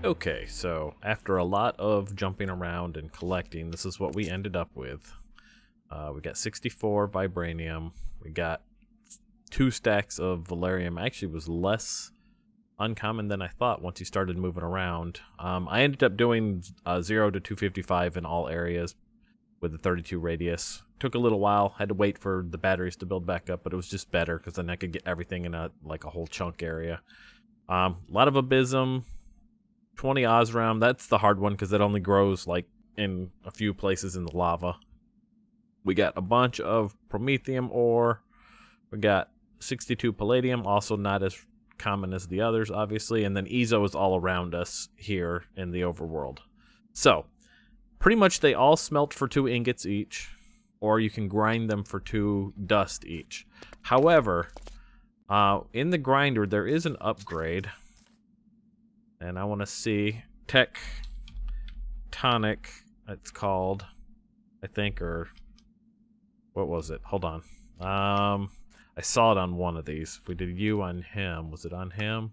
Okay, so after a lot of jumping around and collecting, this is what we ended up with. We got 64 vibranium. We got 2 stacks of valerium. Actually, was less uncommon than I thought once you started moving around. I ended up doing 0 to 255 in all areas with the 32 radius. Took a little while. Had to wait for the batteries to build back up, but it was just better because then I could get everything in a whole chunk area. A lot of abysm. 20 Osram, that's the hard one because it only grows like in a few places in the lava. We got a bunch of promethium ore. We got 62 palladium, also not as common as the others, obviously. And then Ezo is all around us here in the overworld. So, pretty much they all smelt for 2 ingots each, or you can grind them for 2 dust each. However, in the grinder, there is an upgrade. And I want to see Tectonic, it's called, I think, or what was it? Hold on. I saw it on one of these. If we did U on him, was it on him?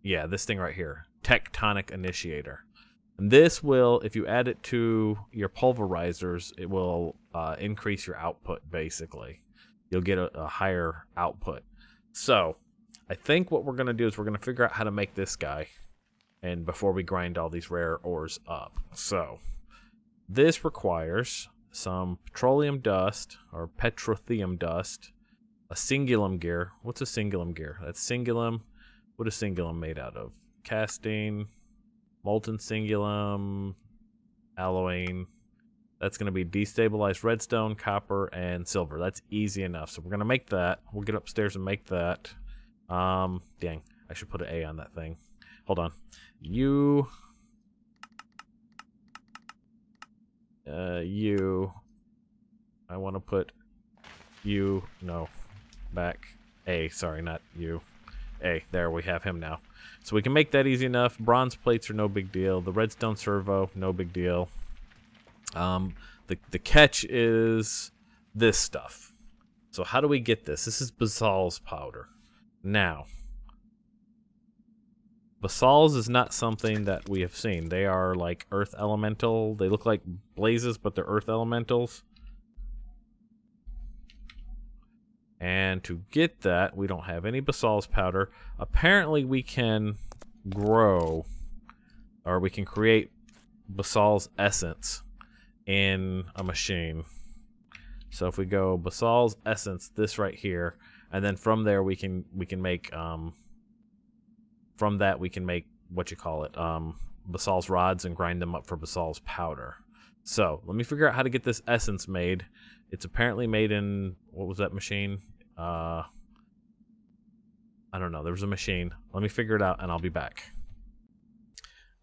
Yeah, this thing right here, Tectonic Initiator. And this will, if you add it to your pulverizers, it will increase your output, basically. You'll get a higher output. So, I think what we're going to do is we're going to figure out how to make this guy, and before we grind all these rare ores up. So, this requires some petroleum dust, or petrotheum dust, a singulum gear. What's a singulum gear? That's singulum. What is singulum made out of? Casting, molten singulum, alloying. That's going to be destabilized redstone, copper, and silver. That's easy enough. So we're going to make that. We'll get upstairs and make that. Dang, I should put an A on that thing. Hold on. You. I want to put you. No, back. A. Sorry, not you. A. There, we have him now. So we can make that easy enough. Bronze plates are no big deal. The redstone servo, no big deal. The catch is this stuff. So how do we get this? This is Basal's powder. Now, Basals is not something that we have seen. They are like earth elemental. They look like blazes, but they're earth elementals. And to get that, we don't have any Basal's powder. Apparently we can grow, or we can create Basal's essence in a machine. So if we go Basal's essence, this right here, and then from there we can make from that we can make Basal's rods and grind them up for Basal's powder. So let me figure out how to get this essence made. It's apparently made in, what was that machine? I don't know. There was a machine. Let me figure it out and I'll be back.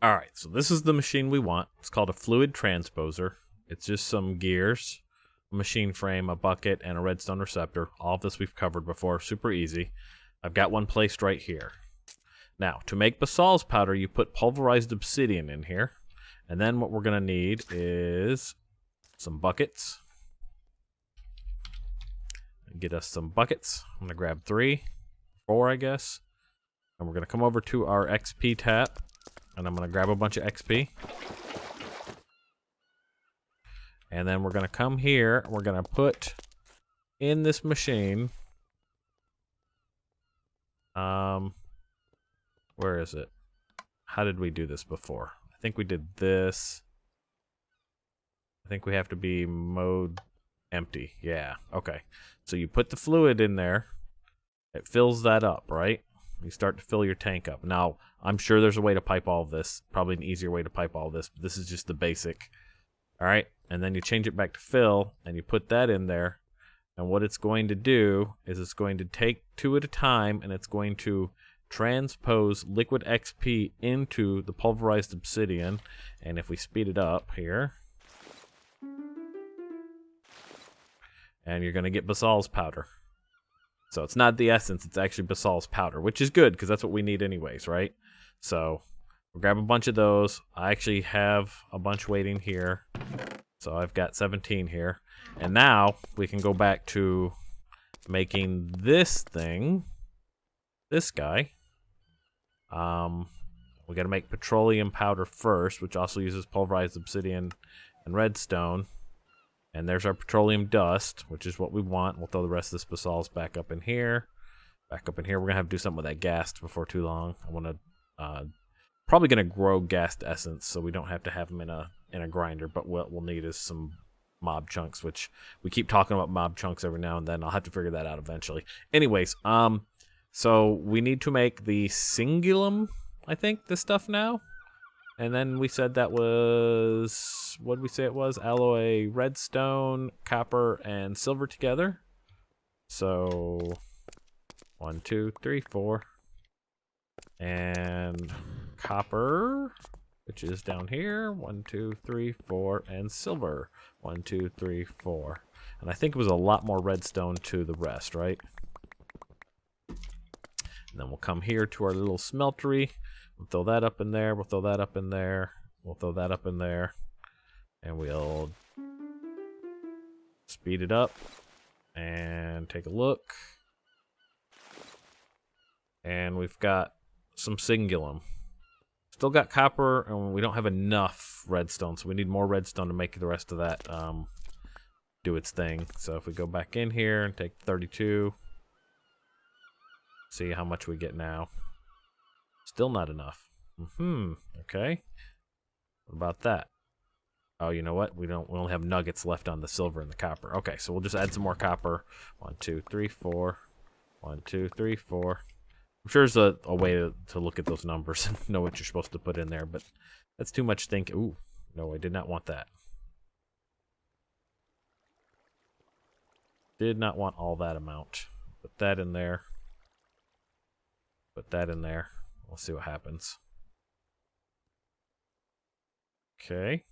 Alright, so this is the machine we want. It's called a fluid transposer. It's just some gears, a machine frame, a bucket, and a redstone receptor. All of this we've covered before. Super easy. I've got one placed right here. Now, to make Basal's powder, you put pulverized obsidian in here. And then what we're going to need is some buckets. Get us some buckets. I'm going to grab 3, 4, I guess. And we're going to come over to our XP tap. And I'm going to grab a bunch of XP. And then we're going to come here. We're going to put in this machine. Where is it? How did we do this before? I think we did this. I think we have to be mode empty. Yeah, okay. So you put the fluid in there. It fills that up, right? You start to fill your tank up. Now, I'm sure there's a way to pipe all of this. Probably an easier way to pipe all of this. But this is just the basic. All right? And then you change it back to fill, and you put that in there. And what it's going to do is it's going to take 2 at a time, and it's going to transpose liquid XP into the pulverized obsidian. And if we speed it up here, and you're going to get Basal's powder. So it's not the essence, it's actually Basal's powder, which is good because that's what we need anyways, right? So we'll grab a bunch of those. I actually have a bunch waiting here. So I've got 17 here. And now we can go back to making this thing, this guy. We got to make petroleum powder first, which also uses pulverized obsidian and redstone. And there's our petroleum dust, which is what we want. We'll throw the rest of this basalts back up in here. Back up in here. We're going to have to do something with that gas before too long. I want to... probably going to grow gassed essence, so we don't have to have them in a grinder. But what we'll need is some mob chunks, which we keep talking about mob chunks every now and then. I'll have to figure that out eventually. Anyways, so we need to make the Singulum, I think, this stuff now. And then we said that was, what did we say it was? Alloy, redstone, copper, and silver together. So 1, 2, 3, 4. And copper, which is down here. 1, 2, 3, 4, and silver. 1, 2, 3, 4. And I think it was a lot more redstone to the rest, right? And then we'll come here to our little smeltery. We'll throw that up in there. We'll throw that up in there. We'll throw that up in there. And we'll speed it up and take a look. And we've got some Singulum. Still got copper, and we don't have enough redstone, so we need more redstone to make the rest of that do its thing. So if we go back in here and take 32, see how much we get now. Still not enough. Okay. What about that? Oh, you know what? We only have nuggets left on the silver and the copper. Okay, so we'll just add some more copper. 1, 2, 3, 4. 1, 2, 3, 4. I'm sure there's a way to look at those numbers and know what you're supposed to put in there, but that's too much thinking. Ooh, no, I did not want that. Did not want all that amount. Put that in there. Put that in there. We'll see what happens. Okay.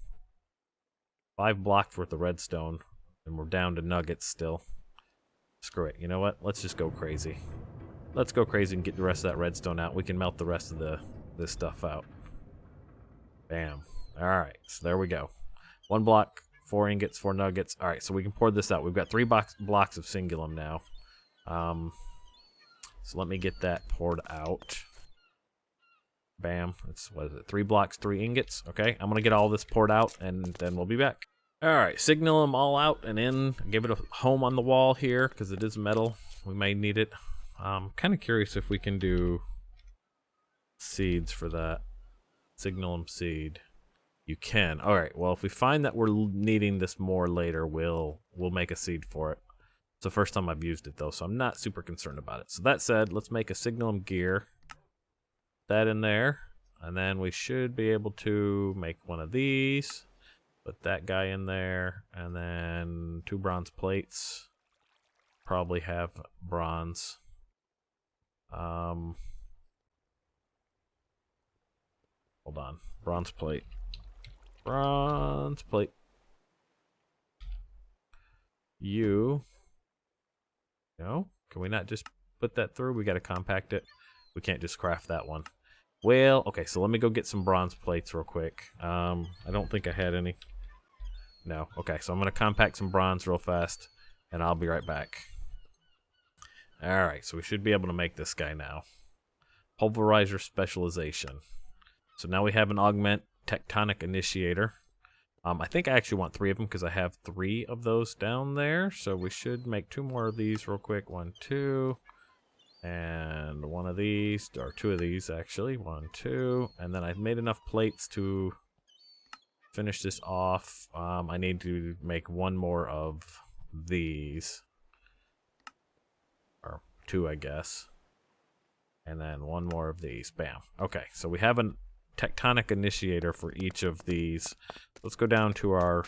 5 blocks worth of redstone, and we're down to nuggets still. Screw it. You know what? Let's just go crazy. Let's go crazy and get the rest of that redstone out. We can melt the rest of this stuff out. Bam. Alright, so there we go. 1 block, 4 ingots, 4 nuggets. Alright, so we can pour this out. We've got 3 blocks of Singulum now. So let me get that poured out. Bam. That's, what is it, 3 blocks, 3 ingots. Okay, I'm going to get all this poured out, and then we'll be back. Alright, Singulum all out and in. Give it a home on the wall here, because it is metal. We may need it. I'm kind of curious if we can do seeds for that. Singulum seed. You can. Alright, well, if we find that we're needing this more later, we'll make a seed for it. It's the first time I've used it, though, so I'm not super concerned about it. So that said, let's make a Singulum gear. That in there. And then we should be able to make one of these. Put that guy in there. And then 2 bronze plates. Probably have bronze. Hold on. Bronze plate. Bronze plate. You. No? Can we not just put that through? We gotta compact it. We can't just craft that one. Well, okay, so let me go get some bronze plates real quick. I don't think I had any. No. Okay, so I'm gonna compact some bronze real fast, and I'll be right back. Alright, so we should be able to make this guy now. Pulverizer specialization. So now we have an augment tectonic initiator. I think I actually want 3 of them because I have 3 of those down there. So we should make 2 more of these real quick. 1, 2. And 1 of these, or 2 of these actually. 1, 2. And then I've made enough plates to finish this off. I need to make 1 more of these. Or 2, I guess. And then 1 more of these. Bam. Okay, so we have a tectonic initiator for each of these. Let's go down to our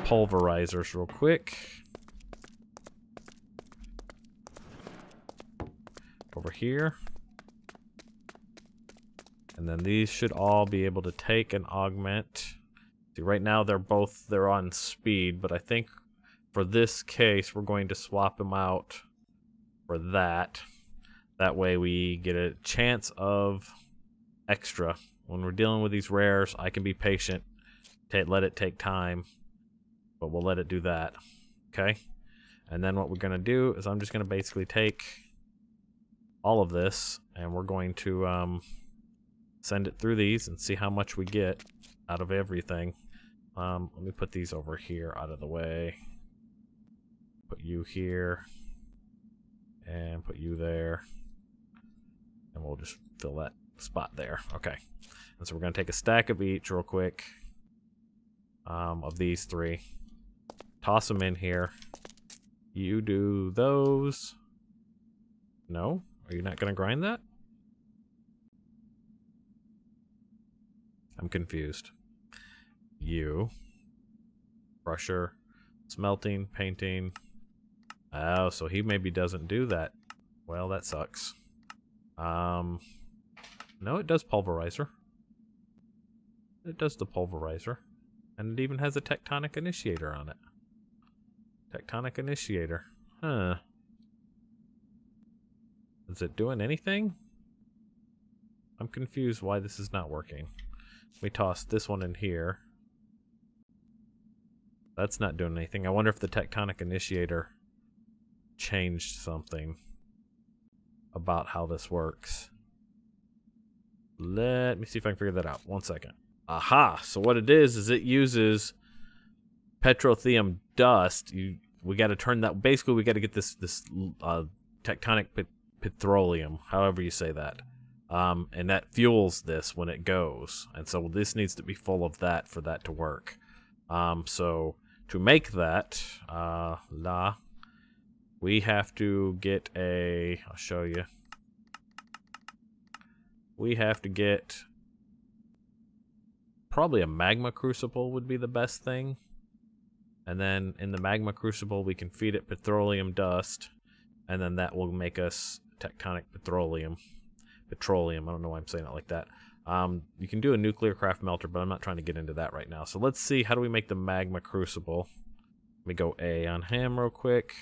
pulverizers real quick. Over here. And then these should all be able to take and augment. See, right now they're on speed, but I think for this case we're going to swap them out for that. That way we get a chance of extra. When we're dealing with these rares, I can be patient. Let it take time. But we'll let it do that. Okay? And then what we're going to do is I'm just going to basically take all of this, and we're going to send it through these and see how much we get out of everything. Let me put these over here out of the way. Put you here, and put you there, and we'll just fill that spot there. Okay, and so we're going to take a stack of each real quick, of these 3. Toss them in here. You do those. No? Are you not going to grind that? I'm confused. You. Crusher. Smelting. Painting. Oh, so he maybe doesn't do that. Well, that sucks. No, it does pulverizer. It does the pulverizer. And it even has a tectonic initiator on it. Tectonic initiator. Huh. Is it doing anything? I'm confused why this is not working. We toss this one in here. That's not doing anything. I wonder if the tectonic initiator changed something about how this works. Let me see if I can figure that out. 1 second. Aha! So what it is it uses petroleum dust. We got to turn that. Basically, we got to get this tectonic petroleum, however you say that, and that fuels this when it goes. And so this needs to be full of that for that to work. So to make that, we have to get a. I'll show you. We have to get probably a magma crucible would be the best thing. And then in the magma crucible, we can feed it petroleum dust, and then that will make us tectonic petroleum. Petroleum. I don't know why I'm saying it like that. You can do a nuclear craft melter, but I'm not trying to get into that right now. So let's see, how do we make the magma crucible? Let me go A on him real quick.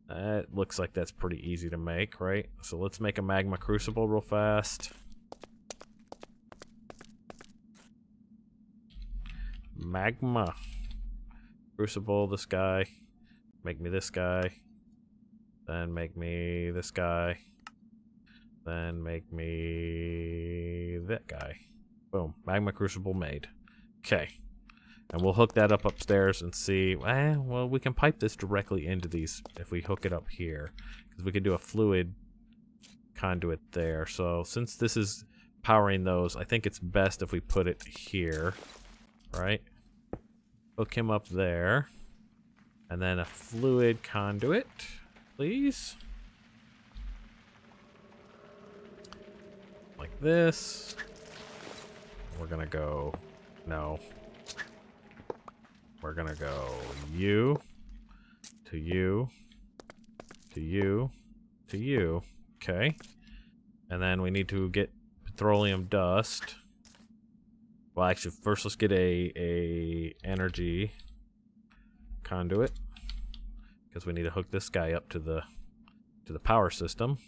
It looks like that's pretty easy to make, right? So let's make a magma crucible real fast. Magma crucible, this guy. Make me this guy. Then make me this guy. Then make me that guy. Boom. Magma crucible made. Okay. And we'll hook that up upstairs and see. Well, we can pipe this directly into these if we hook it up here. Because we could do a fluid conduit there. So since this is powering those, I think it's best if we put it here. Right? Hook him up there. And then a fluid conduit, please. Like this. We're gonna go, no. We're gonna go you, to you, to you, to you. Okay. And then we need to get petroleum dust. Well, actually, first let's get a energy conduit, because we need to hook this guy up to the power system,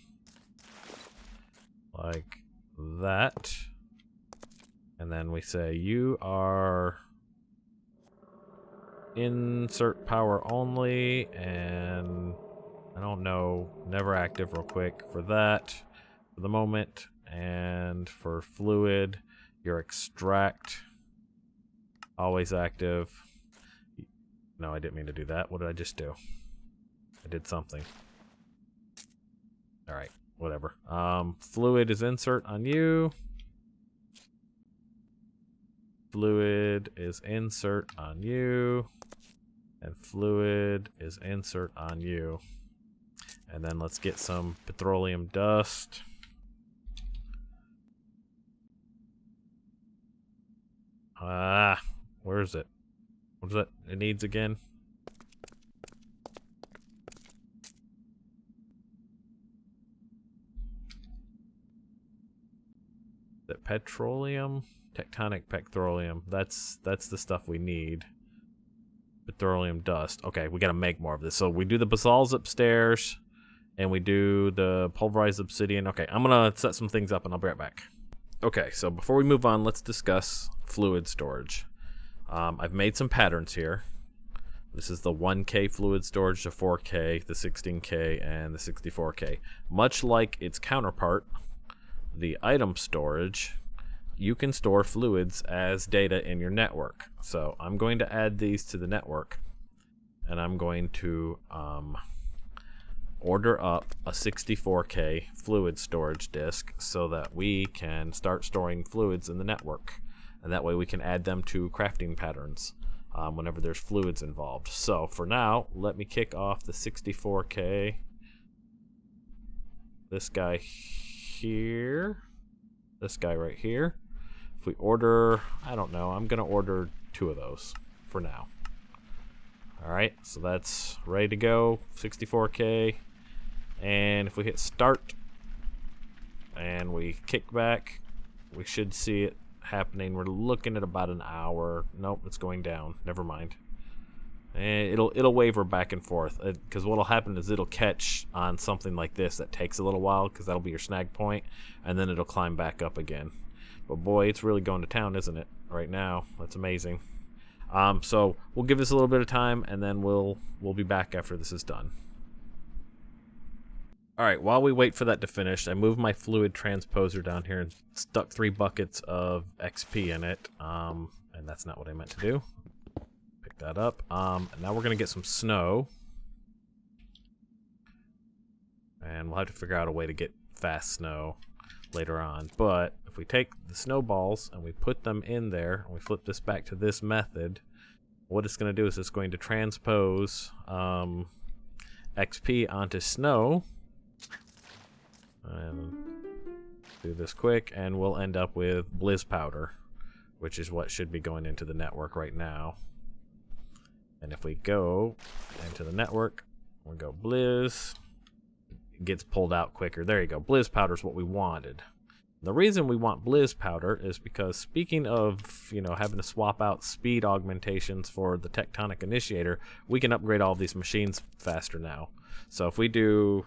like that. And then we say you are insert power only, and I don't know, never active real quick for that for the moment. And for fluid, your extract always active. No, I didn't mean to do that. What did I just do? I did something. All right, whatever. Fluid is insert on you. Fluid is insert on you. And fluid is insert on you. And then let's get some petroleum dust. Where is it? What is that it needs again? The petroleum? Tectonic petroleum. That's the stuff we need. Petroleum dust. Okay, we gotta make more of this. So we do the basalts upstairs, and we do the pulverized obsidian. Okay, I'm gonna set some things up and I'll be right back. Okay, so before we move on, let's discuss fluid storage. I've made some patterns here. This is the 1K fluid storage, the 4K, the 16K, and the 64K. Much like its counterpart, the item storage, you can store fluids as data in your network. So I'm going to add these to the network, and I'm going to order up a 64K fluid storage disk so that we can start storing fluids in the network. And that way we can add them to crafting patterns whenever there's fluids involved. So for now, let me kick off the 64K. This guy here. This guy right here. If we order, I don't know, I'm going to order 2 of those for now. Alright, so that's ready to go, 64K. And if we hit start and we kick back, we should see it happening. We're looking at about an hour. Nope, it's going down. Never mind. And it'll waver back and forth, because what'll happen is it'll catch on something like this that takes a little while, because that'll be your snag point, and then it'll climb back up again. But boy, it's really going to town, isn't it? Right now, that's amazing. So we'll give this a little bit of time, and then we'll be back after this is done. Alright, while we wait for that to finish, I moved my fluid transposer down here and stuck 3 buckets of XP in it. And that's not what I meant to do. Pick that up. And now we're going to get some snow. And we'll have to figure out a way to get fast snow later on. But if we take the snowballs and we put them in there, and we flip this back to this method, what it's going to do is it's going to transpose XP onto snow. And do this quick, and we'll end up with Blizz powder, which is what should be going into the network right now. And if we go into the network, we go Blizz, it gets pulled out quicker. There you go. Blizz powder is what we wanted. The reason we want Blizz powder is because, speaking of, you know, having to swap out speed augmentations for the Tectonic Initiator, we can upgrade all of these machines faster now. So if we do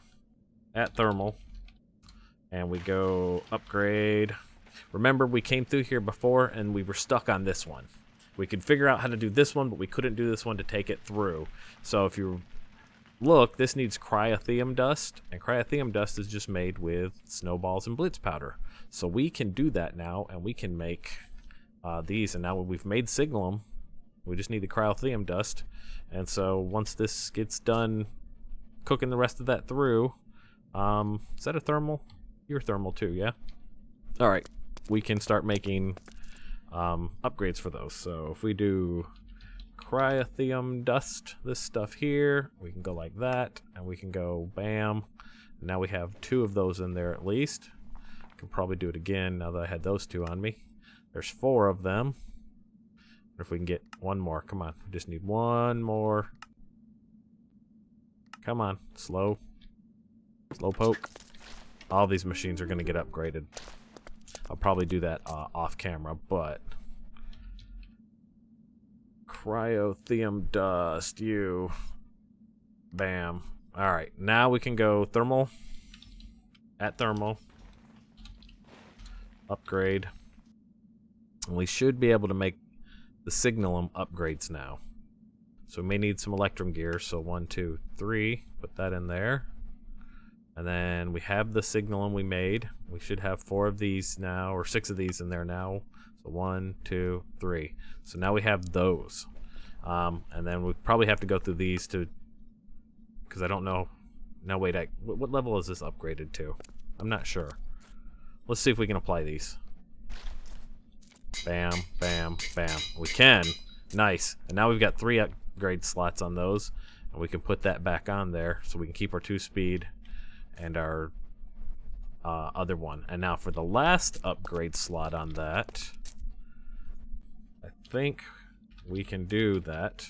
at thermal, and we go upgrade. Remember, we came through here before and we were stuck on this one. We could figure out how to do this one, but we couldn't do this one to take it through. So if you look, this needs cryotheum dust, and cryotheum dust is just made with snowballs and blitz powder. So we can do that now, and we can make these. And now we've made signalum, we just need the cryotheum dust. And so once this gets done cooking the rest of that through, is that a thermal? You're thermal too, yeah? Alright, we can start making upgrades for those. So if we do cryotheum dust, this stuff here, we can go like that, and we can go bam. Now we have 2 of those in there at least. Can probably do it again now that I had those 2 on me. There's 4 of them. If we can get 1 more, come on, we just need 1 more. Come on, slow poke. All these machines are going to get upgraded. I'll probably do that off camera, but cryotheum dust, you. Bam. Alright, now we can go thermal. At thermal. Upgrade. And we should be able to make the signalum upgrades now. So we may need some electrum gear. So 1, 2, 3. Put that in there. And then we have the signalum we made. We should have 4 of these now, or 6 of these in there now. So 1, 2, 3. So now we have those. And then we probably have to go through these to, because I don't know. No, wait, what level is this upgraded to? I'm not sure. Let's see if we can apply these. Bam, bam, bam. We can. Nice. And now we've got 3 upgrade slots on those. And we can put that back on there so we can keep our 2 speed and our other one. And now for the last upgrade slot on that, I think we can do that.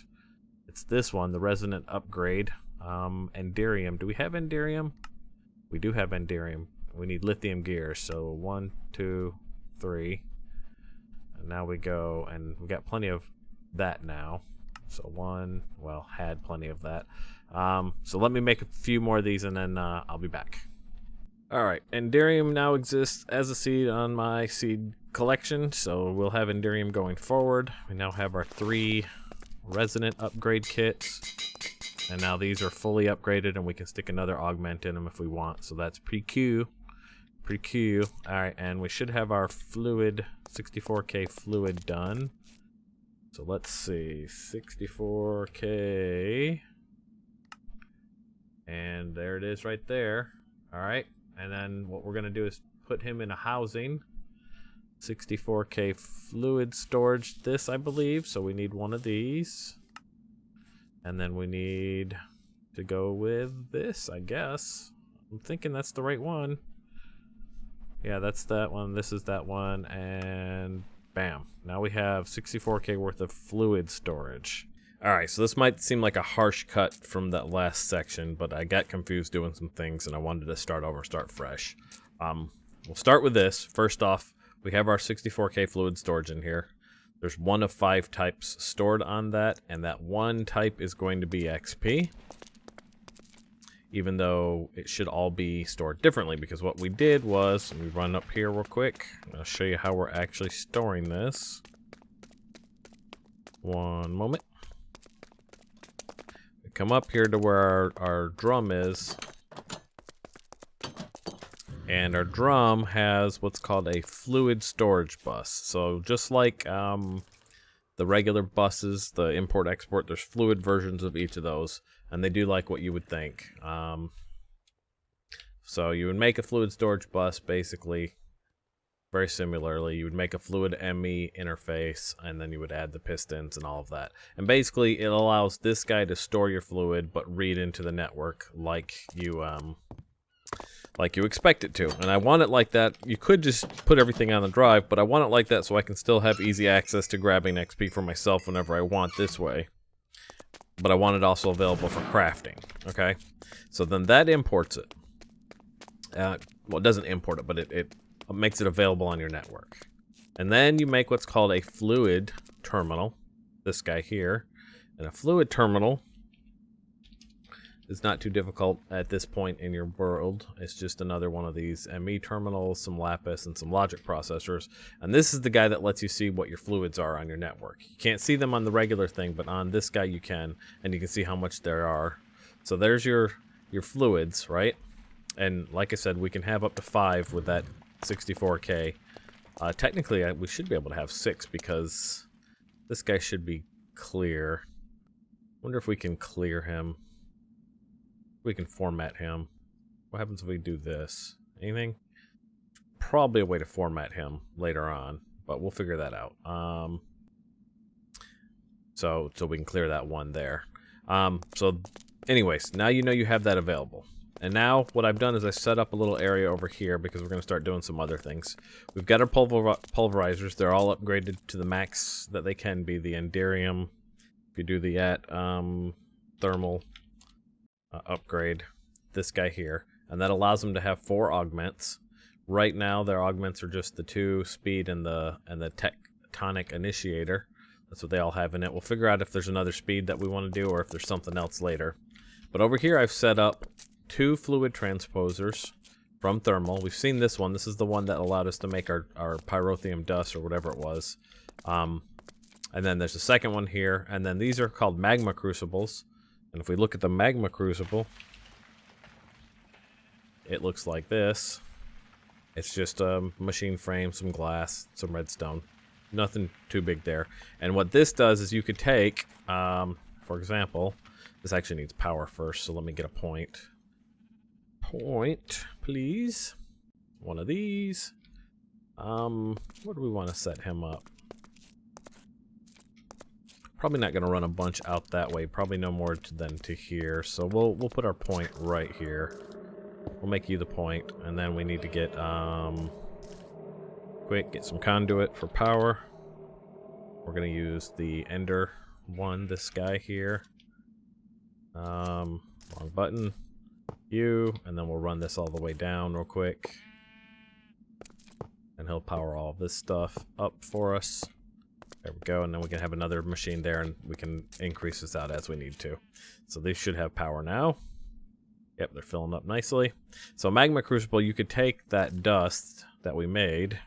It's this one, the resonant upgrade. Enderium. Do we have Enderium? We do have Enderium. We need lithium gear. So 1, 2, 3. And now we go, and we got plenty of that now. So 1, well, had plenty of that. So let me make a few more of these, and then I'll be back. Alright, Enderium now exists as a seed on my seed collection, so we'll have Enderium going forward. We now have our 3 resonant upgrade kits. And now these are fully upgraded and we can stick another augment in them if we want. So that's pretty cool. Pretty cool. Alright, and we should have our fluid, 64K fluid done. So let's see, 64K. And there it is right there. Alright, and then what we're going to do is put him in a housing. 64K fluid storage, this I believe. So we need one of these. And then we need to go with this, I guess. I'm thinking that's the right one. Yeah, that's that one. This is that one. And bam. Now we have 64K worth of fluid storage. Alright, so this might seem like a harsh cut from that last section, but I got confused doing some things and I wanted to start over, start fresh. We'll start with this. First off, we have our 64K fluid storage in here. There's one of 5 types stored on that, and that one type is going to be XP. Even though it should all be stored differently, because what we did was, we run up here real quick. I'll show you how we're actually storing this. One moment. We come up here to where our drum is. And our drum has what's called a fluid storage bus. So just like the regular buses, the import-export, there's fluid versions of each of those. And they do like what you would think. So you would make a fluid storage bus, basically, very similarly. You would make a fluid ME interface, and then you would add the pistons and all of that. And basically, it allows this guy to store your fluid, but read into the network like you expect it to. And I want it like that. You could just put everything on the drive, but I want it like that so I can still have easy access to grabbing XP for myself whenever I want this way. But I want it also available for crafting, okay? So then that imports it. Well, it doesn't import it, but it makes it available on your network. And then you make what's called a fluid terminal, this guy here. And a fluid terminal is not too difficult at this point in your world. It's just another one of these ME terminals, some lapis, and some logic processors. And this is the guy that lets you see what your fluids are on your network. You can't see them on the regular thing, but on this guy you can, and you can see how much there are. So there's your fluids, right? And like I said, we can have up to 5 with that 64K. Technically, we should be able to have 6 because this guy should be clear. Wonder if we can clear him. We can format him. What happens if we do this? Anything? Probably a way to format him later on, but we'll figure that out. So we can clear that one there. So anyways, now you know you have that available. And now what I've done is I set up a little area over here because we're going to start doing some other things. We've got our pulverizers. They're all upgraded to the max that they can be. The Enderium, if you do the thermal upgrade, this guy here, and that allows them to have 4 augments. Right now their augments are just the 2 speed and the tectonic initiator. That's what they all have in it. We'll figure out if there's another speed that we want to do or if there's something else later. But over here I've set up 2 fluid transposers from thermal. We've seen this one. This is the one that allowed us to make our pyrotheum dust or whatever it was. And then there's a second one here, and then these are called magma crucibles. And if we look at the magma crucible, it looks like this. It's just a machine frame, some glass, some redstone. Nothing too big there. And what this does is you could take, for example, this actually needs power first, so let me get a point. Point, please. One of these. Where do we want to set him up? Probably not going to run a bunch out that way. Probably no more than to here. So we'll put our point right here. We'll make you the point, and then we need to get get some conduit for power. We're going to use the Ender one, this guy here. Wrong button. You, and then we'll run this all the way down real quick. And he'll power all of this stuff up for us. There we go, and then we can have another machine there, and we can increase this out as we need to. So these should have power now. Yep, they're filling up nicely. So Magma Crucible, you could take that dust that we made.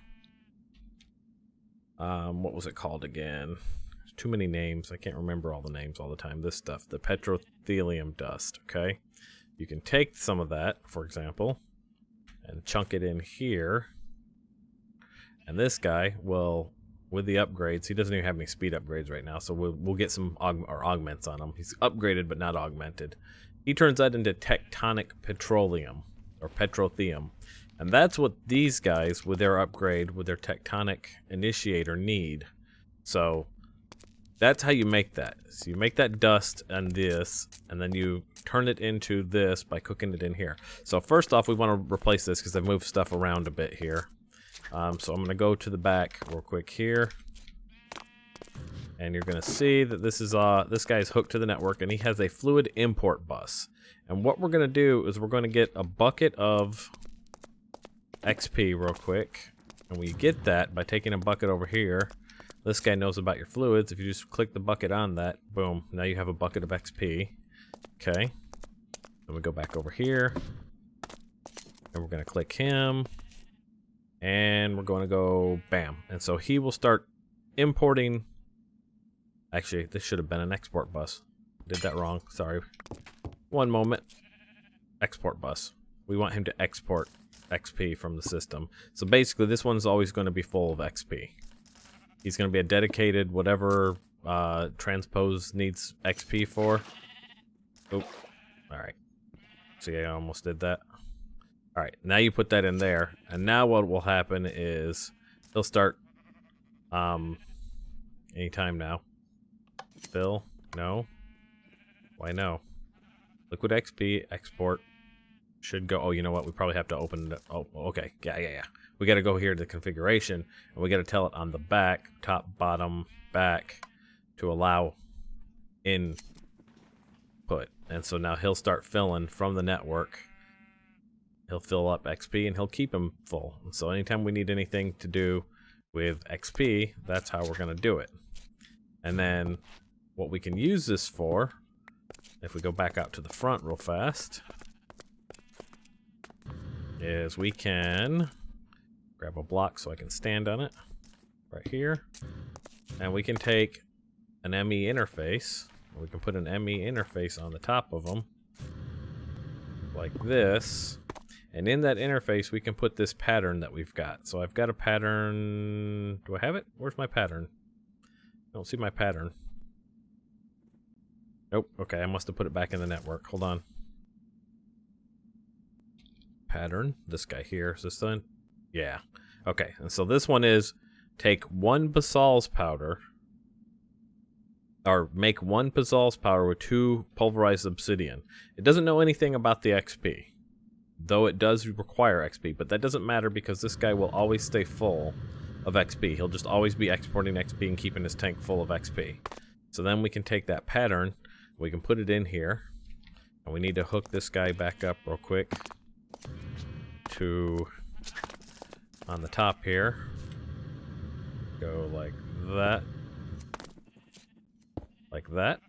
What was it called again? too many names. I can't remember all the names all the time. This stuff, the petrothelium dust, okay? You can take some of that, for example, and chunk it in here. And this guy will, with the upgrades, he doesn't even have any speed upgrades right now, so we'll get some augments on him. He's upgraded but not augmented. He turns that into tectonic petroleum, or petrotheum. And that's what these guys, with their upgrade, with their tectonic initiator, need. So that's how you make that. So you make that dust and this, and then you turn it into this by cooking it in here. So first off, we want to replace this because I've moved stuff around a bit here. So I'm going to go to the back real quick here. And you're going to see that this is this guy's hooked to the network, and he has a fluid import bus. And what we're going to do is we're going to get a bucket of XP real quick. And we get that by taking a bucket over here. This guy knows about your fluids. If you just click the bucket on that, boom, now you have a bucket of XP. Okay. Then we go back over here. And we're going to click him. And we're going to go bam. And so he will start importing. Actually, this should have been an export bus. Did that wrong. Sorry. One moment. Export bus. We want him to export XP from the system. So basically, this one's always going to be full of XP. He's going to be a dedicated whatever transpose needs XP for. Oh, all right. See, I almost did that. All right, now you put that in there, and now what will happen is he'll start anytime now. Fill? No. Why no? Liquid XP export should go. Oh, you know what? We probably have to open it. Oh, okay. Yeah. We got to go here to configuration, and we got to tell it on the back, top, bottom, back, to allow input. And so now he'll start filling from the network. He'll fill up XP, and he'll keep him full. And so anytime we need anything to do with XP, that's how we're going to do it. And then what we can use this for, if we go back out to the front real fast, is we can grab a block so I can stand on it right here. And we can take an ME interface. We can put an ME interface on the top of them like this. And in that interface, we can put this pattern that we've got. So I've got a pattern. Do I have it? Where's my pattern? I don't see my pattern. Nope. Okay, I must have put it back in the network. Hold on. Pattern. This guy here. Is this one? Yeah. Okay, and so this one is take one Basal's powder, or make one Basal's powder with 2 pulverized obsidian. It doesn't know anything about the XP. Though it does require XP, but that doesn't matter because this guy will always stay full of XP. He'll just always be exporting XP and keeping his tank full of XP. So then we can take that pattern, we can put it in here, and we need to hook this guy back up real quick to on the top here. Go like that. Like that.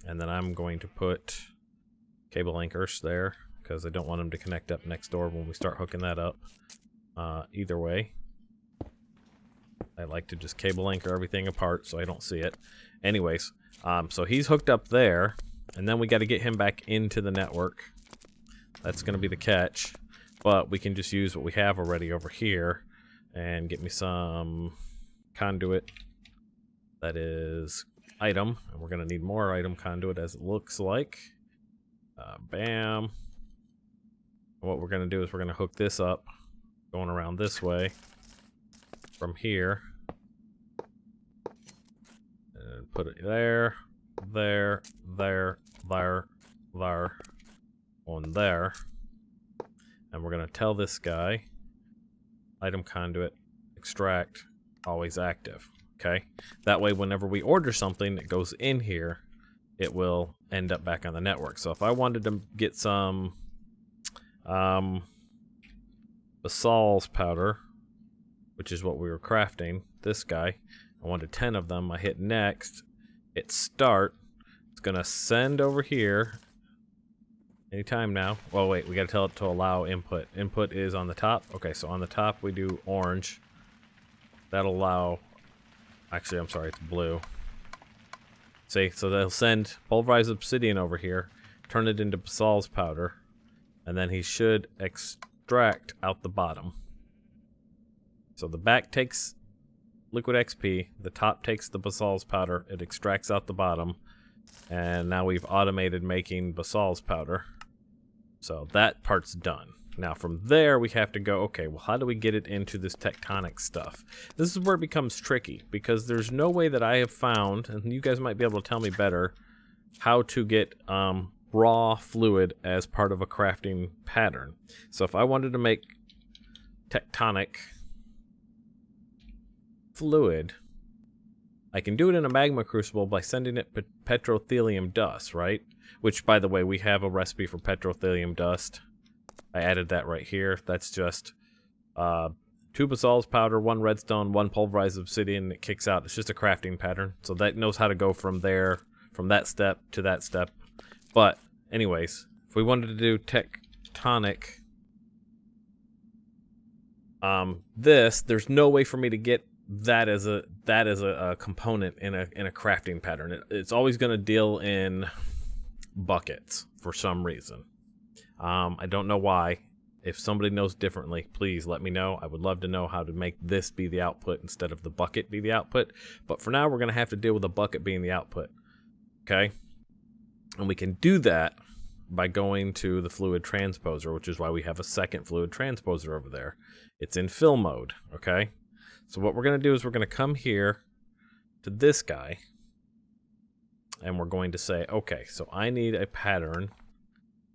And then I'm going to put cable anchors there, because I don't want them to connect up next door when we start hooking that up. Either way, I like to just cable anchor everything apart so I don't see it. Anyways, so he's hooked up there, and then we got to get him back into the network. That's going to be the catch, but we can just use what we have already over here and get me some conduit that is item, and we're going to need more item conduit as it looks like. Bam. What we're going to do is we're going to hook this up going around this way from here and put it there, on there, and we're going to tell this guy item conduit extract always active. Okay, that way whenever we order something that goes in here, it will end up back on the network. So if I wanted to get some Basal's powder, which is what we were crafting, this guy, I wanted 10 of them. I hit next, hit start. It's gonna send over here anytime now. Well, wait, we gotta tell it to allow input. Input is on the top. Okay, so on the top we do orange. That'll allow, actually I'm sorry, it's blue. See, so they'll send pulverized obsidian over here, turn it into basalt's powder, and then he should extract out the bottom. So the back takes liquid XP, the top takes the basalt's powder, it extracts out the bottom, and now we've automated making basalt's powder. So that part's done. Now from there we have to go, okay, well how do we get it into this tectonic stuff? This is where it becomes tricky, because there's no way that I have found, and you guys might be able to tell me better, how to get raw fluid as part of a crafting pattern. So if I wanted to make tectonic fluid, I can do it in a magma crucible by sending it petrothelium dust, right? Which, by the way, we have a recipe for petrothelium dust. I added that right here. That's just 2 basalt's powder, 1 redstone, 1 pulverized obsidian, and it kicks out. It's just a crafting pattern. So that knows how to go from there, from that step to that step. But anyways, if we wanted to do tectonic, there's no way for me to get that as a component in a crafting pattern. It's always going to deal in buckets for some reason. I don't know why. If somebody knows differently, please let me know. I would love to know how to make this be the output instead of the bucket be the output. But for now, we're going to have to deal with the bucket being the output. Okay? And we can do that by going to the fluid transposer, which is why we have a second fluid transposer over there. It's in fill mode. Okay? So what we're going to do is we're going to come here to this guy. And we're going to say, okay, so I need a pattern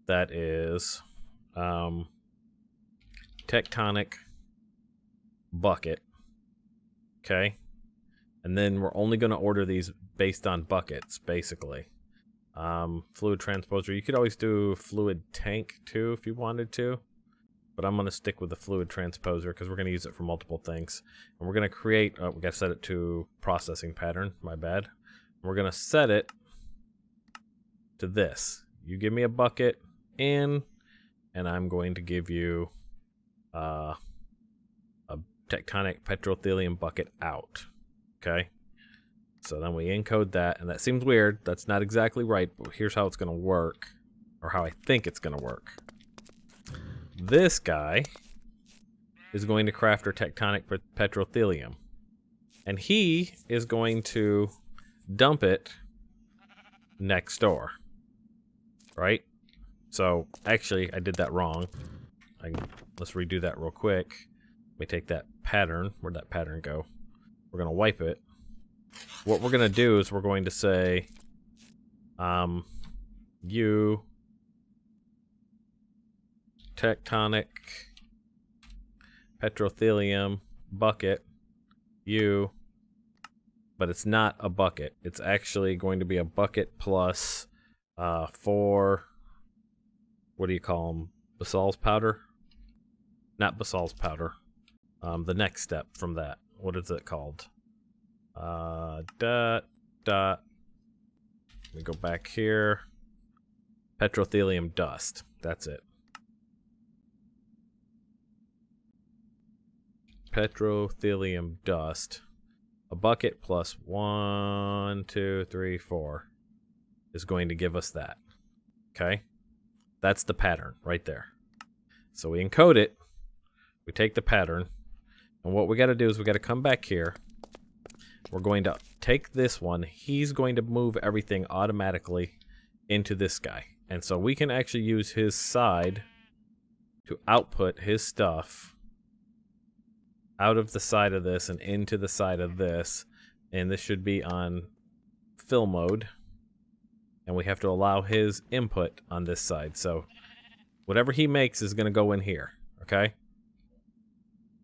that is tectonic bucket. Okay? And then we're only going to order these based on buckets, basically. Fluid transposer. You could always do fluid tank too if you wanted to. But I'm going to stick with the fluid transposer because we're going to use it for multiple things. And we're going to create, we got to set it to processing pattern, my bad. We're going to set it to this. You give me a bucket in, and I'm going to give you a tectonic petrothelium bucket out. Okay? So then we encode that, and that seems weird. That's not exactly right, but here's how it's going to work, or how I think it's going to work. This guy is going to craft our tectonic petrothelium, and he is going to dump it next door, right? So actually I did that wrong. Let's redo that real quick. Let me take that pattern. Where'd that pattern go? We're going to wipe it. What we're going to do is we're going to say you tectonic petrothelium bucket you, but it's not a bucket. It's actually going to be a bucket plus 4, what do you call them? Basalt's powder? Not basalt's powder. The next step from that. What is it called? Let me go back here. Petrothelium dust. That's it. Petrothelium dust. A bucket plus 1, 2, 3, 4 is going to give us that. Okay? That's the pattern right there. So we encode it. We take the pattern. And what we got to do is we got to come back here. We're going to take this one. He's going to move everything automatically into this guy. And so we can actually use his side to output his stuff out of the side of this and into the side of this. And this should be on fill mode. And we have to allow his input on this side. So whatever he makes is going to go in here. Okay?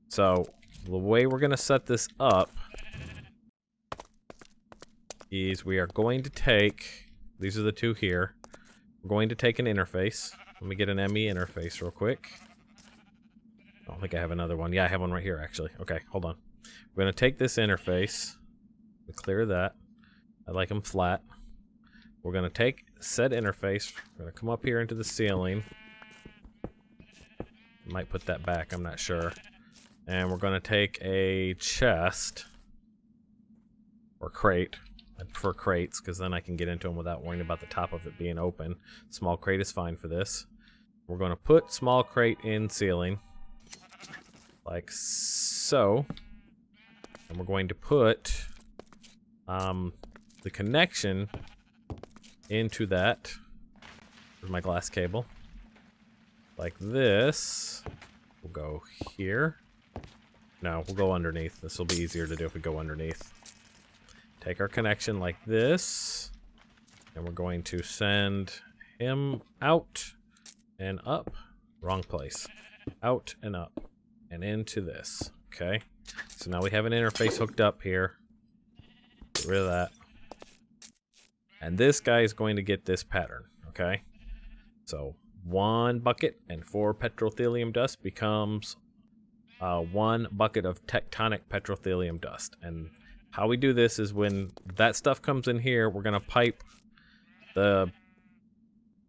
So the way we're going to set this up is we are going to take, these are the two here. We're going to take an interface. Let me get an ME interface real quick. I don't think I have another one. Yeah, I have one right here, actually. Okay, hold on. We're going to take this interface. We clear that. I like them flat. We're going to take said interface. We're going to come up here into the ceiling. Might put that back, I'm not sure. And we're going to take a chest or crate. I prefer crates because then I can get into them without worrying about the top of it being open. Small crate is fine for this. We're going to put small crate in ceiling, like so. And we're going to put the connection into that. There's my glass cable. Like this. We'll go here. No, we'll go underneath. This will be easier to do if we go underneath. Take our connection like this. And we're going to send him out and up. Wrong place. Out and up. And into this. Okay. So now we have an interface hooked up here. Get rid of that. And this guy is going to get this pattern. Okay. So 1 bucket and 4 petrothelium dust becomes 1 bucket of tectonic petrothelium dust. And how we do this is when that stuff comes in here, we're going to pipe the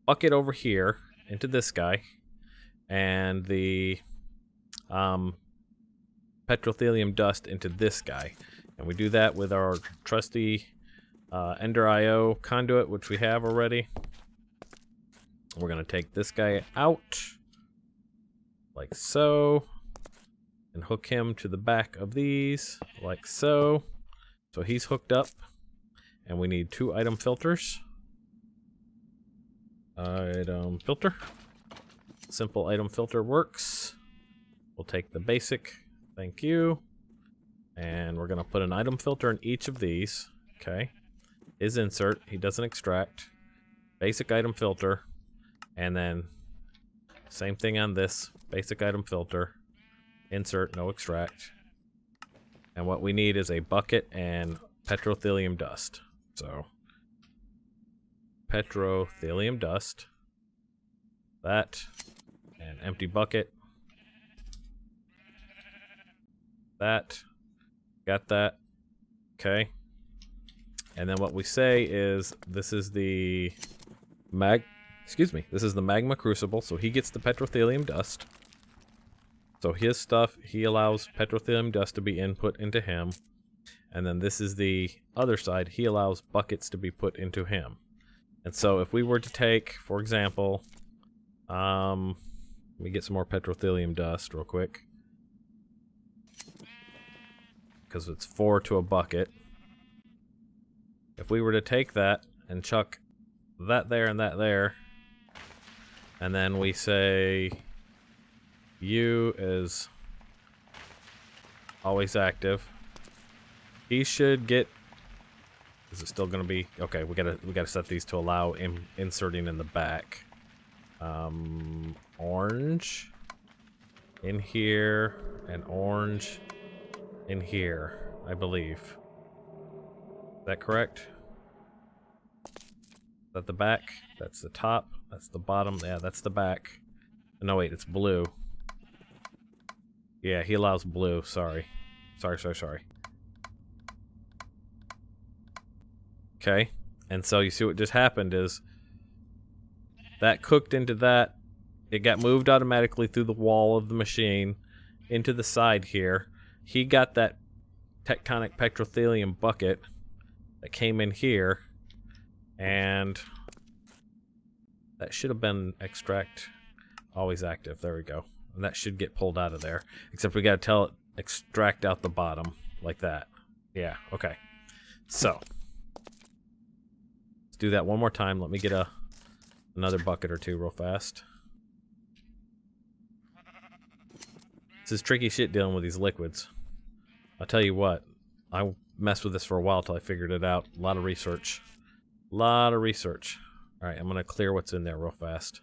bucket over here into this guy, and the petrothelium dust into this guy. And we do that with our trusty Ender IO conduit, which we have already. We're going to take this guy out, like so, and hook him to the back of these, like so. So he's hooked up, and we need 2 item filters. Item filter. Simple item filter works. We'll take the basic, thank you, and we're going to put an item filter in each of these. Okay. His insert, he doesn't extract. Basic item filter. And then same thing on this, basic item filter, insert, no extract. And what we need is a bucket and petrothelium dust. So petrothelium dust, that, and empty bucket, that, got that, okay. And then what we say is this is the this is the magma crucible, so he gets the petrothelium dust. So his stuff, he allows petrothelium dust to be input into him. And then this is the other side, he allows buckets to be put into him. And so if we were to take, for example, let me get some more petrothelium dust real quick, because it's 4 to a bucket. If we were to take that and chuck that there and that there, and then we say you is always active, he should get, is it still gonna be okay? We gotta set these to allow inserting in the back. Orange in here and orange in here, I believe. Is that correct? Is that the back? That's the top. That's the bottom. Yeah, that's the back. No, wait, it's blue. Yeah, he allows blue. Sorry. Sorry. Okay. And so you see what just happened is that cooked into that. It got moved automatically through the wall of the machine into the side here. He got that tectonic petrothelium bucket that came in here, and that should have been extract always active. There we go. And that should get pulled out of there, except we got to tell it extract out the bottom like that. Yeah, okay. So let's do that one more time. Let me get another bucket or 2 real fast. This is tricky shit dealing with these liquids. I'll tell you what, I messed with this for a while till I figured it out. A lot of research. Alright, I'm gonna clear what's in there real fast.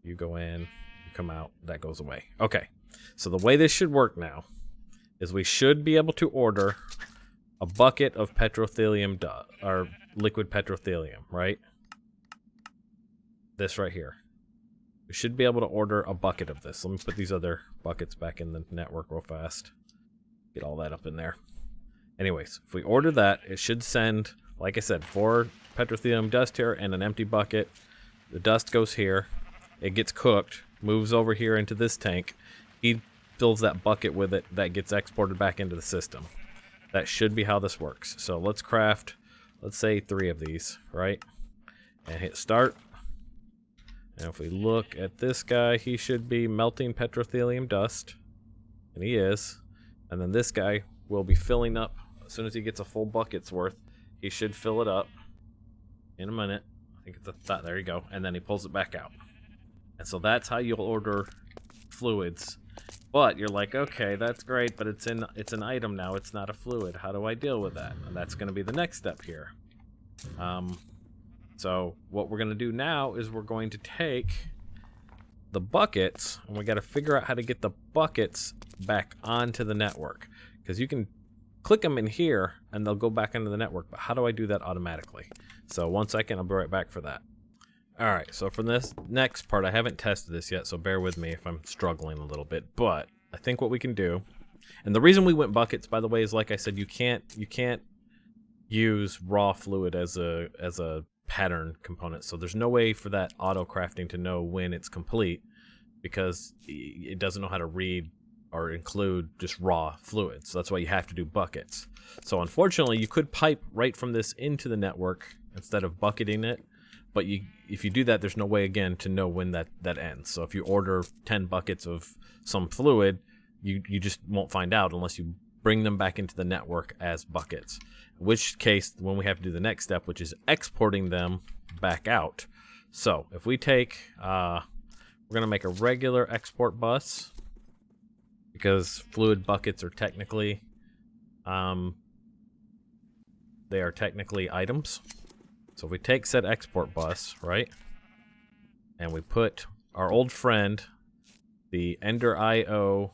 You go in, you come out, that goes away. Okay, so the way this should work now is we should be able to order a bucket of petrothelium or liquid petrothelium, right? This right here. We should be able to order a bucket of this. Let me put these other buckets back in the network real fast. Get all that up in there. Anyways, if we order that, it should send, like I said, 4 petrothelium dust here and an empty bucket. The dust goes here. It gets cooked, moves over here into this tank. He fills that bucket with it. That gets exported back into the system. That should be how this works. So let's craft, let's say 3 of these, right? And hit start. And if we look at this guy, he should be melting petrothelium dust. And he is. And then this guy will be filling up. As soon as he gets a full bucket's worth, he should fill it up in a minute. I think it's there you go. And then he pulls it back out. And so that's how you'll order fluids. But you're like, okay, that's great, but it's an item now. It's not a fluid. How do I deal with that? And that's going to be the next step here. So what we're going to do now is we're going to take the buckets, and we got to figure out how to get the buckets back onto the network. Because you can click them in here, and they'll go back into the network. But how do I do that automatically? So 1 second, I'll be right back for that. Alright, so for this next part, I haven't tested this yet, so bear with me if I'm struggling a little bit. But I think what we can do, and the reason we went buckets, by the way, is like I said, you can't use raw fluid as a pattern component. So there's no way for that auto crafting to know when it's complete, because it doesn't know how to read or include just raw fluid. So that's why you have to do buckets. So unfortunately, you could pipe right from this into the network instead of bucketing it. But if you do that, there's no way, again, to know when that ends. So if you order 10 buckets of some fluid, you just won't find out unless you bring them back into the network as buckets. In which case, when we have to do the next step, which is exporting them back out. So if we take, we're going to make a regular export bus, because fluid buckets are technically, they are technically items. So if we take said export bus, right, and we put our old friend, the Ender IO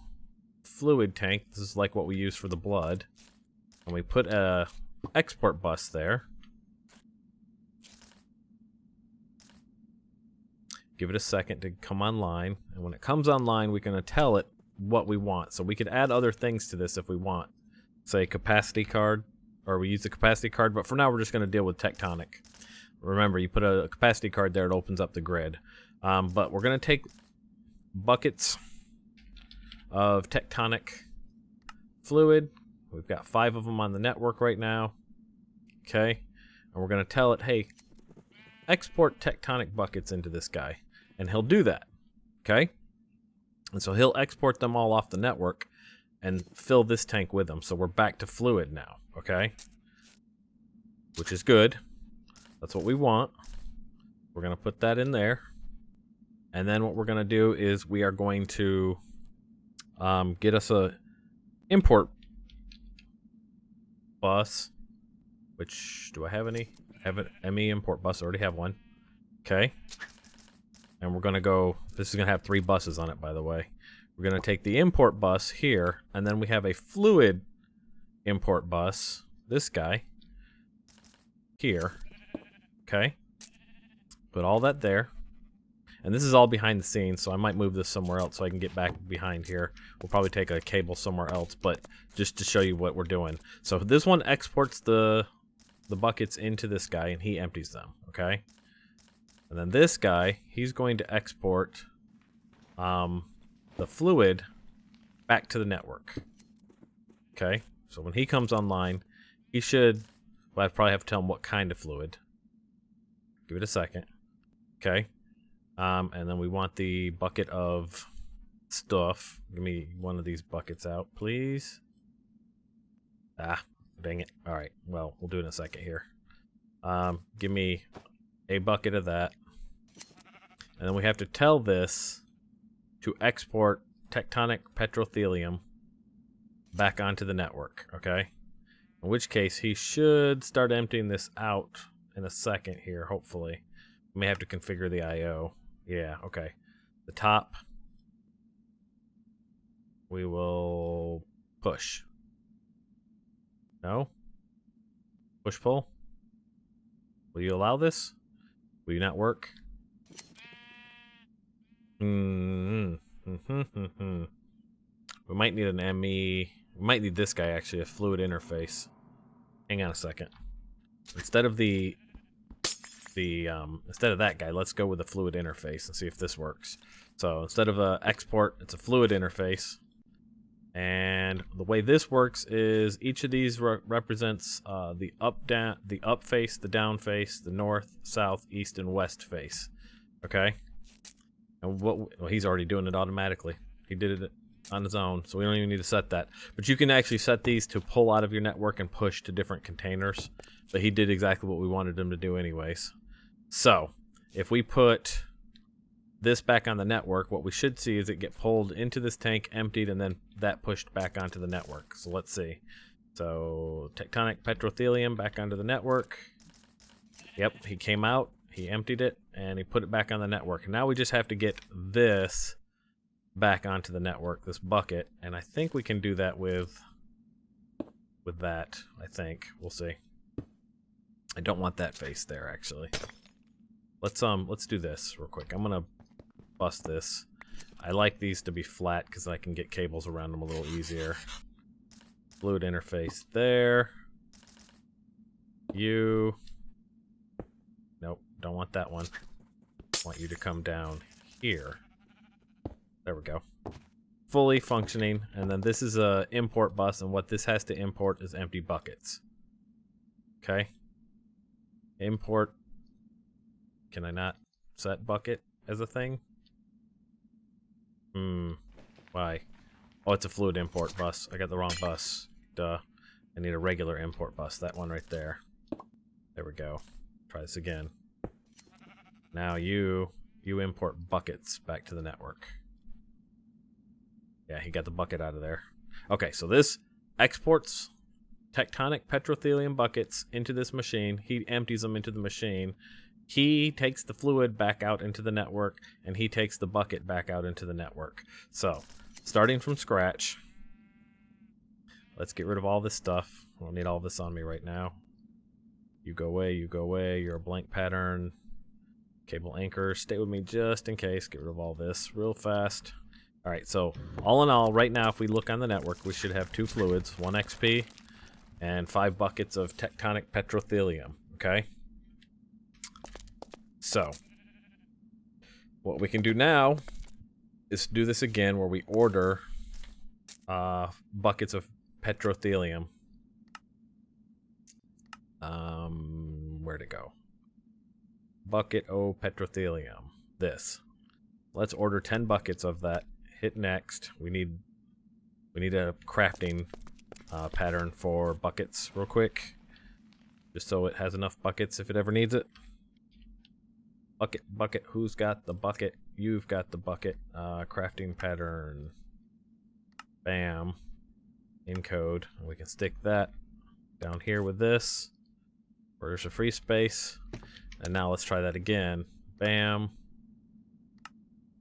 fluid tank, this is like what we use for the blood, and we put a export bus there. Give it a second to come online, and when it comes online, we're going to tell it what we want. So we could add other things to this if we want, say capacity card, or we use the capacity card, but for now we're just going to deal with Tectonic. Remember, you put a capacity card there, it opens up the grid. But we're going to take buckets of Tectonic fluid. We've got 5 of them on the network right now. Okay. And we're going to tell it, hey, export Tectonic buckets into this guy. And he'll do that. Okay. And so he'll export them all off the network and fill this tank with them. So we're back to fluid now. Okay. Which is good. That's what we want. We're going to put that in there. And then what we're going to do is we are going to get us a import bus. Which, do I have any? I have an ME import bus. I already have one. Okay. And we're going to go, this is going to have 3 buses on it, by the way. We're going to take the import bus here, and then we have a fluid import bus, this guy, here. Okay. Put all that there. And this is all behind the scenes, so I might move this somewhere else so I can get back behind here. We'll probably take a cable somewhere else, but just to show you what we're doing. So this one exports the buckets into this guy, and he empties them, okay? And then this guy, he's going to export the fluid back to the network. Okay? So when he comes online, he should, well, I'd probably have to tell him what kind of fluid. Give it a second. Okay? And then we want the bucket of stuff. Give me one of these buckets out, please. Ah, dang it. Alright, well, we'll do it in a second here. Give me a bucket of that. And then we have to tell this to export Tectonic petrothelium back onto the network, okay? In which case, he should start emptying this out in a second here, hopefully. We may have to configure the I/O. Yeah, okay. The top, we will push. No? Push-pull? Will you allow this? Will you not work? We might need an ME. We might need this guy, actually, a fluid interface. Hang on a second. Instead of instead of that guy, let's go with a fluid interface and see if this works. So instead of a export, it's a fluid interface. And the way this works is each of these represents the up face, the down face, the north, south, east, and west face. Okay. And well, he's already doing it automatically. He did it on his own, so we don't even need to set that. But you can actually set these to pull out of your network and push to different containers. But he did exactly what we wanted him to do anyways. So if we put this back on the network, what we should see is it get pulled into this tank, emptied, and then that pushed back onto the network. So let's see. So Tectonic Petrothelium back onto the network. Yep, he came out, he emptied it, and he put it back on the network. Now we just have to get this back onto the network, this bucket, and I think we can do that with that. I think we'll see. I don't want that face there actually. Let's do this real quick. I'm gonna bust this. I like these to be flat because I can get cables around them a little easier. Fluid interface there. You. Nope, don't want that one. I want you to come down here. There we go. Fully functioning, and then this is a import bus, and what this has to import is empty buckets. Okay. Import. Can I not set bucket as a thing? Why? Oh, it's a fluid import bus. I got the wrong bus. Duh. I need a regular import bus. That one right there. There we go. Try this again. Now you import buckets back to the network. Yeah, he got the bucket out of there. Okay, so this exports Tectonic Petrothelium buckets into this machine. He empties them into the machine. He takes the fluid back out into the network, and he takes the bucket back out into the network. So, starting from scratch, let's get rid of all this stuff. I don't need all this on me right now. You go away, you go away. You're a blank pattern. Cable anchor, stay with me just in case. Get rid of all this real fast. Alright, so all in all, right now, if we look on the network, we should have 2 fluids, 1 XP, and 5 buckets of Tectonic Petrothelium, okay? So, what we can do now is do this again where we order buckets of Petrothelium. Where'd it go? Bucket O Petrothelium. This. Let's order 10 buckets of that. Hit next. We need a crafting pattern for buckets real quick. Just so it has enough buckets if it ever needs it. Bucket, bucket, who's got the bucket? You've got the bucket. Crafting pattern. Bam. Encode. We can stick that down here with this. Where's the free space? And now let's try that again. Bam.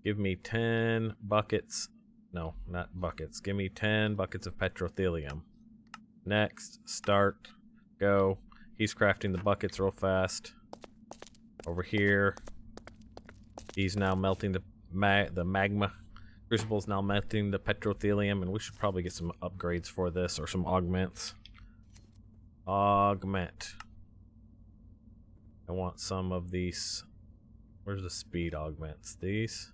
Give me 10 buckets. No, not buckets. Give me 10 buckets of Petrothelium. Next. Start. Go. He's crafting the buckets real fast. Over here, he's now melting the magma. Crucible's now melting the Petrothelium, and we should probably get some upgrades for this, or some augments. Augment. I want some of these. Where's the speed augments? These?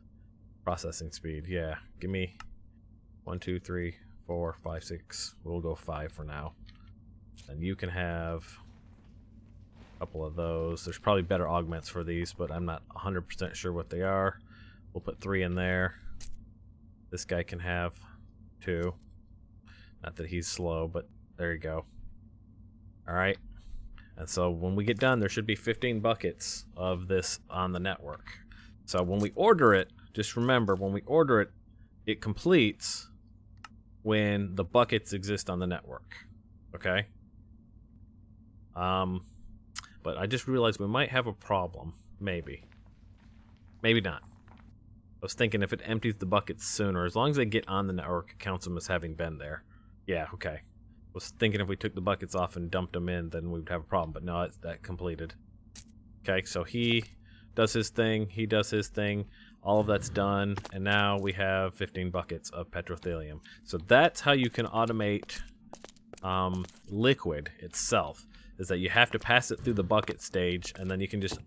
Processing speed, yeah. Give me 1, 2, 3, 4, 5, 6. We'll go 5 for now. And you can have couple of those. There's probably better augments for these, but I'm not 100% sure what they are. We'll put 3 in there. This guy can have 2. Not that he's slow, but there you go. Alright. And so when we get done, there should be 15 buckets of this on the network. So when we order it, just remember, when we order it, it completes when the buckets exist on the network. Okay? But I just realized we might have a problem. Maybe. Maybe not. I was thinking if it empties the buckets sooner, as long as they get on the network, it counts them as having been there. Yeah, okay. I was thinking if we took the buckets off and dumped them in, then we would have a problem. But no, it's that completed. Okay, so he does his thing. He does his thing. All of that's done. And now we have 15 buckets of Petrothelium. So that's how you can automate liquid itself. Is that you have to pass it through the bucket stage, and then you can just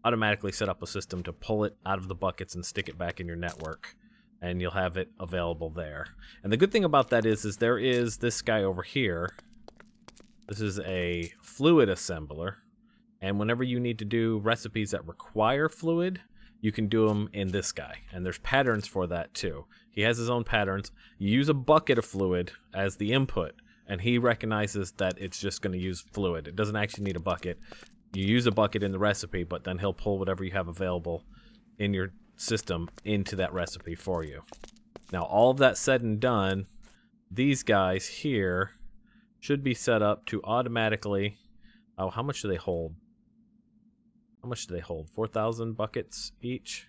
automatically set up a system to pull it out of the buckets and stick it back in your network. and you'll have it available there. And the good thing about that is there is this guy over here. This is a fluid assembler, and whenever you need to do recipes that require fluid, you can do them in this guy, and there's patterns for that too. He has his own patterns. You use a bucket of fluid as the input, and he recognizes that it's just going to use fluid. It doesn't actually need a bucket. You use a bucket in the recipe, but then he'll pull whatever you have available in your system into that recipe for you. Now, all of that said and done, these guys here should be set up to automatically... Oh, how much do they hold? How much do they hold? 4,000 buckets each?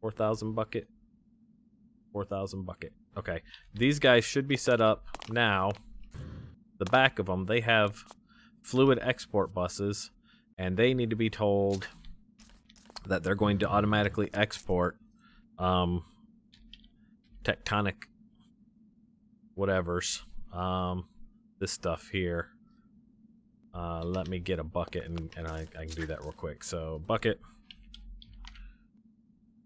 4,000 bucket? 4,000 bucket. Okay. These guys should be set up now. The back of them, they have fluid export buses, and they need to be told that they're going to automatically export tectonic whatevers. This stuff here. Let me get a bucket, and I can do that real quick. So, bucket.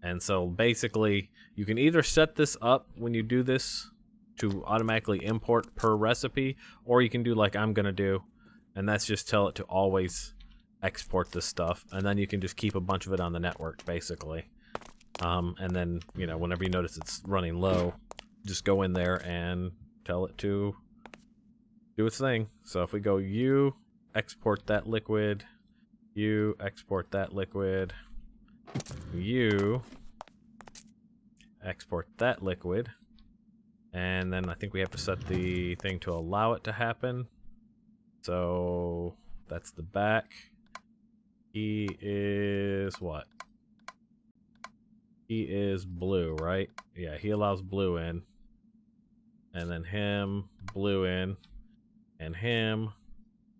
And so, basically, you can either set this up when you do this to automatically import per recipe, or you can do like I'm going to do, and that's just tell it to always export this stuff, and then you can just keep a bunch of it on the network, basically. And then, you know, whenever you notice it's running low, just go in there and tell it to do its thing. So if we go you export that liquid, you export that liquid, you export that liquid, and then I think we have to set the thing to allow it to happen. So that's the back. He is what? He is blue, right? Yeah, he allows blue in. And then him, blue in. And him,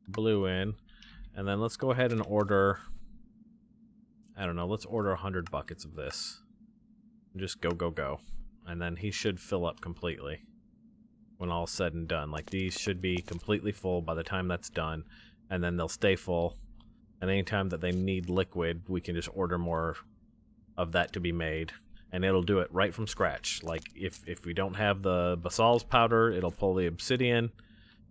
blue in. And then let's go ahead and order, I don't know, let's order 100 buckets of this. Just go, go, go. And then he should fill up completely when all's said and done. Like, these should be completely full by the time that's done. And then they'll stay full. And anytime that they need liquid, we can just order more of that to be made. And it'll do it right from scratch. Like, if we don't have the basalts powder, it'll pull the obsidian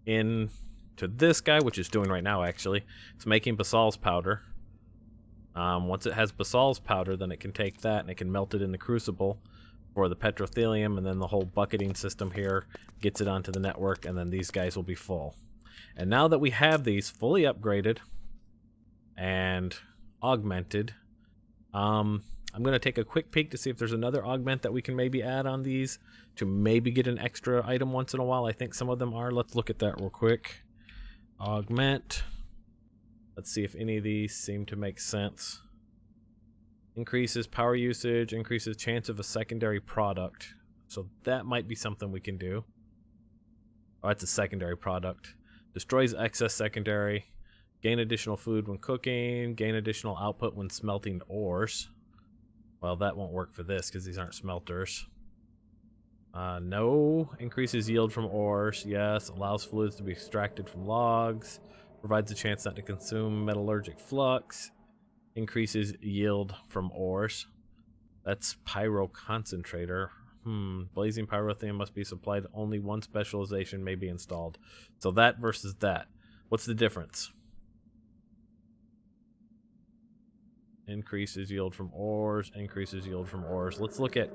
in to this guy, which it's doing right now, actually. It's making basalts powder. Once it has basalts powder, then it can take that and it can melt it in the crucible for the petrothelium, and then the whole bucketing system here gets it onto the network, and then these guys will be full. And now that we have these fully upgraded and augmented, I'm going to take a quick peek to see if there's another augment that we can maybe add on these to maybe get an extra item once in a while. I think some of them are. Let's look at that real quick. Augment. Let's see if any of these seem to make sense. Increases power usage, increases chance of a secondary product. So that might be something we can do. Oh, that's a secondary product. Destroys excess secondary. Gain additional food when cooking. Gain additional output when smelting ores. Well, that won't work for this because these aren't smelters. No. Increases yield from ores. Yes. Allows fluids to be extracted from logs. Provides a chance not to consume metallurgic flux. Increases yield from ores. That's pyro concentrator. Blazing pyrothene must be supplied. Only one specialization may be installed. So that versus that. What's the difference? Increases yield from ores. Increases yield from ores. Let's look at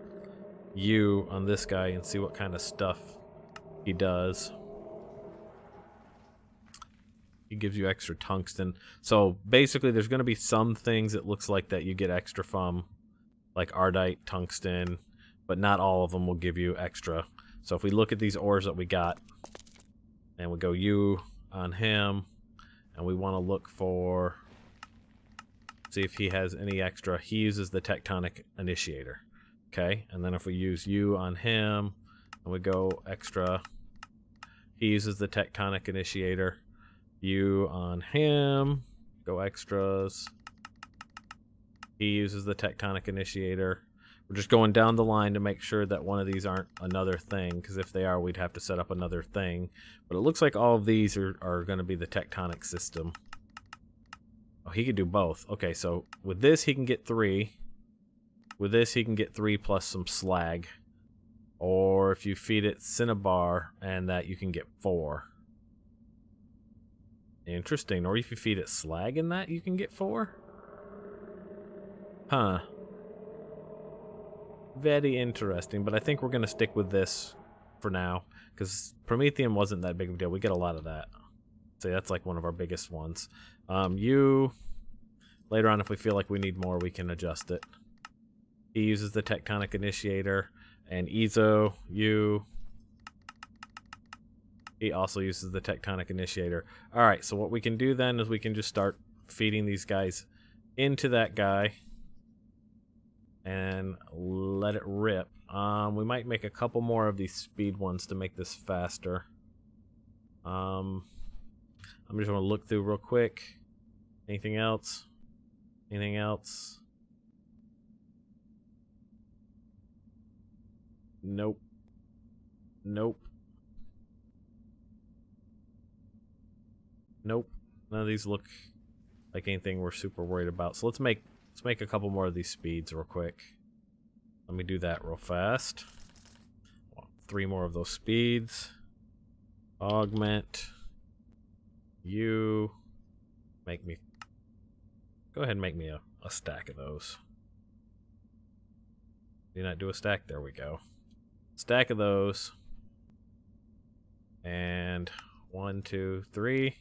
you on this guy and see what kind of stuff he does. He gives you extra tungsten. So basically there's going to be some things it looks like that you get extra from, like ardite, tungsten, but not all of them will give you extra. So if we look at these ores that we got, and we go you on him, and we want to look for, see if he has any extra. He uses the tectonic initiator. Okay, and then if we use you on him, and we go extra, he uses the tectonic initiator. You on him, go extras. He uses the tectonic initiator. We're just going down the line to make sure that one of these aren't another thing, because if they are, we'd have to set up another thing. But it looks like all of these are going to be the tectonic system. Oh, he could do both. Okay, so with this, he can get 3. With this, he can get 3 plus some slag. Or if you feed it cinnabar and that, you can get 4. Interesting. Or if you feed it slag and that, you can get 4? Huh. Very interesting, but I think we're going to stick with this for now, because Promethium wasn't that big of a deal. We get a lot of that. So that's like one of our biggest ones. You, later on, if we feel like we need more, we can adjust it. He uses the Tectonic Initiator, and Ezo, he also uses the Tectonic Initiator. Alright, so what we can do then is we can just start feeding these guys into that guy and let it rip. We might make a couple more of these speed ones to make this faster. I'm just going to look through real quick. Anything else? Anything else? Nope. Nope. Nope. None of these look like anything we're super worried about. So let's make a couple more of these speeds real quick. Let me do that real fast. 3 more of those speeds. Augment. You. Make me. Go ahead and make me a stack of those. Do not do a stack? There we go. Stack of those. And 1, 2, 3.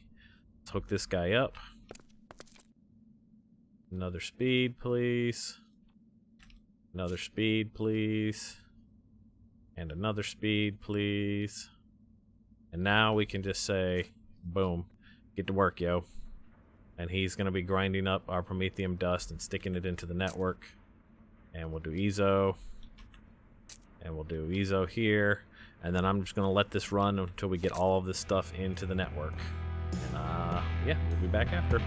Let's hook this guy up. Another speed, please. Another speed, please. And another speed, please. And now we can just say, boom, get to work, yo. And he's going to be grinding up our Promethium dust and sticking it into the network. And we'll do Ezo. And we'll do Ezo here. And then I'm just going to let this run until we get all of this stuff into the network. And yeah, we'll be back after.